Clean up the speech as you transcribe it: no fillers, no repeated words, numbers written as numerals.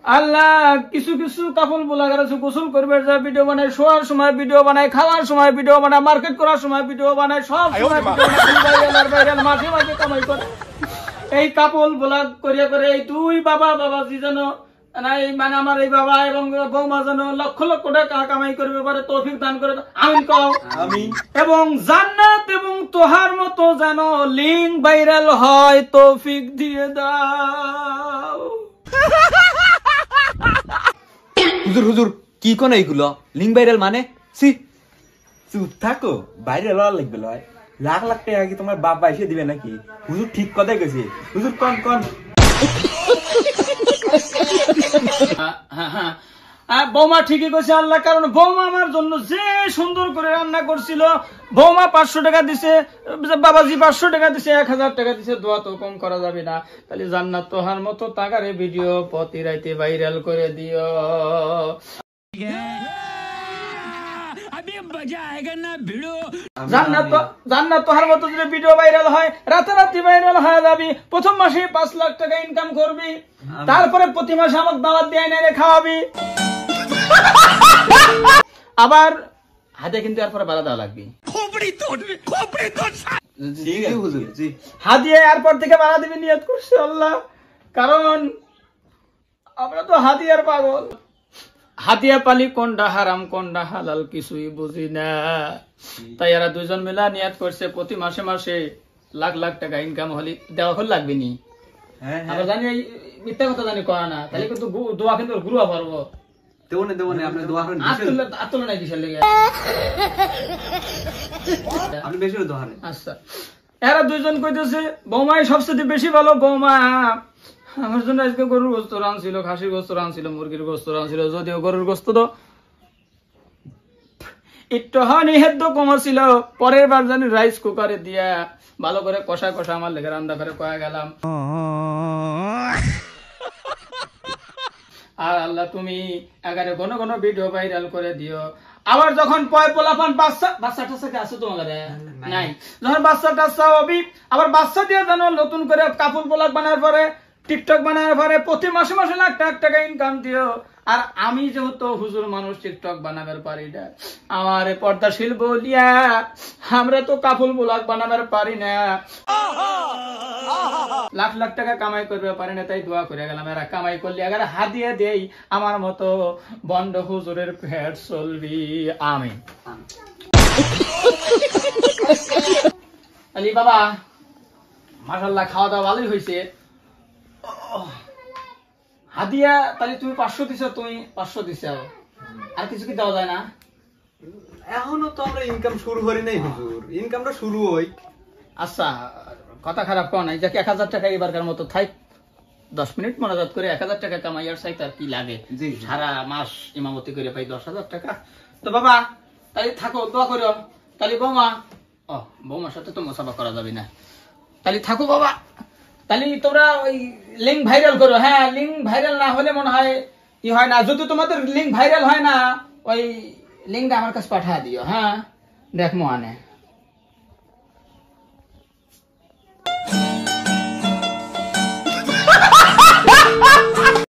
আল্লাহ কিছু কিছু কাপল ব্লগার আছে গোসল করবে যা ভিডিও বানায়, শোয়ার সময় ভিডিও বানায়, খাওয়ার সময় ভিডিও বানায়, মার্কেট করার সময় ভিডিও বানায়, সব সময় ভাইরাল মাঝে মাঝে কামাই করে। এই কাপল ব্লগ করিয়া করে এই দুই বাবা বাবাজি যেন মানে আমার এই বাবা এবং বৌমা যেন লক্ষ লক্ষ টাকা কামাই করবে পারে তৌফিক দান করে, আমিন কও। আমিন। এবং জান্নাত এবং তোহার মতো যেন লিঙ্ক ভাইরাল হয়, তৌফিক দিয়ে দাও। হুজুর হুজুর কি কোন এইগুলো লিঙ্ক ভাইরাল মানে? সি চুপ থাকো, ভাইরাল হওয়ার লাগবে লয়, লাখ লাখ টাকা কি তোমার বাপ এসে দিবে নাকি? হুজুর ঠিক কথাই গেছে, হুজুর কোন কোন বৌমা ঠিকই কইছে আল্লাহ, কারণ বৌমা আমার জন্য যে সুন্দর করে রান্না করছিল, বৌমা 500 টাকা দিছে, বাবাজি 500 টাকা দিছে, 1000 টাকা দিছে, দোয়া তো কম করা যাবে না। তাহলে জান্নাত তোহার মতো টাকারে ভিডিও প্রতি রাইতে ভাইরাল করে দিও। জান্নাত তোহার মতো যদি ভিডিও ভাইরাল হয়, রাতারাতি ভাইরাল হয়ে যাবি, প্রথম মাসে 5 লাখ টাকা ইনকাম করবি, তারপরে প্রতি মাসে আমাকে দাওয়াত দিয়ে এনে খাওয়াবি। আবার হাতে কিন্তু এরপরে বাড়া দেওয়া লাগবে, হাদিয়া এরপর থেকে বাড়া দিবি নিয়ত করছে আল্লাহ, কারণ আমরা তো হাদিয়ার পাগল। হাদিয়া পালি কোনটা হারাম কোনটা হালাল কিছুই বুঝি না, তাই এরা দুজন মিলা নিয়ত করছে প্রতি মাসে মাসে লাখ লাখ টাকা ইনকাম হলে দেওয়া হল লাগবে নি। আমরা জানি মিথ্যা কথা জানি করা না, তাহলে কিন্তু দোয়া কিন্তু গুরুয়া পারবো। আচ্ছা, এরা দুইজন কইতেছে বৌমাই সবচেয়ে বেশি ভালো, বৌমা আমার জন্য আজকে গরুর গোস্ত রানছিল, খাসির গোস্ত রানছিল, মুরগির গোস্ত রানছিল, যদিও গরুর গোস্ত তো একটু নিহেদ্য কম ছিল, পরের বার জানি রাইস কুকারে দিয়া ভালো করে কষা কষা আমার লেগে রান্না করে কয়া গেলাম। আর আল্লাহ তুমি এগারে ঘন ঘন ভিডিও ভাইরাল করে দিও। আবার যখন পোলাপান বাচ্চা টাচ্চা আছে তোমাদের নাই, যখন বাচ্চা টাচ্চা হবি, আবার বাচ্চা দিয়ে যেন নতুন করে কাপড় ব্লগ বানার পরে, টিকটক বানার পরে প্রতি মাসে মাসে লাখ টাকা ইনকাম দিও। আর আমি যেহেতু হুজুর মানুষ, টিকটক বানাবার পারি না, আমার পর্দাশীল বলিয়া আমরা তো কাপড় ব্লগ বানাবার পারি না, লাখ লাখ টাকা কামাই করবে পারি না, তাই দোয়া করে গেলাম এরা কামাই করলে আগে হাদিয়া দেই আমার মতো বন্ড হুজুরের পেট চলবি, আমিন। আলি বাবা মাশাআল্লাহ খাওয়া দাওয়া ভালোই হয়েছে। হাদিয়া তাহলে তুমি 500 দিছো, তুমি 500 দিছো, আর কিছু কি দেওয়া যায় না? এখনো তো আমরা ইনকাম শুরু করি নাই হুজুর, ইনকামটা শুরু হই। আচ্ছা কথা খারাপ কোন নাই, যাকে 1000 টাকা এবারকার মতো থাই 10 মিনিট মনাজাত করে 1000 টাকা কামাই, আর চাইতে আর কি লাগে? সারা মাস ইমামতি করে পাই 10,000 টাকা। তো বাবা তাহলে থাকো, দোয়া করো। তাহলে বৌমার সাথে তো মোসাফা করা যাবে না, তাহলে থাকো বাবা। তাহলে তোমরা ওই লিঙ্ক ভাইরাল করো। হ্যাঁ, লিঙ্ক ভাইরাল না হলে মনে হয় কি হয় না, যদি তোমাদের লিঙ্ক ভাইরাল হয় না, ওই লিঙ্কটা আমার কাছে পাঠিয়ে দিও। হ্যাঁ, দেখবো আনে।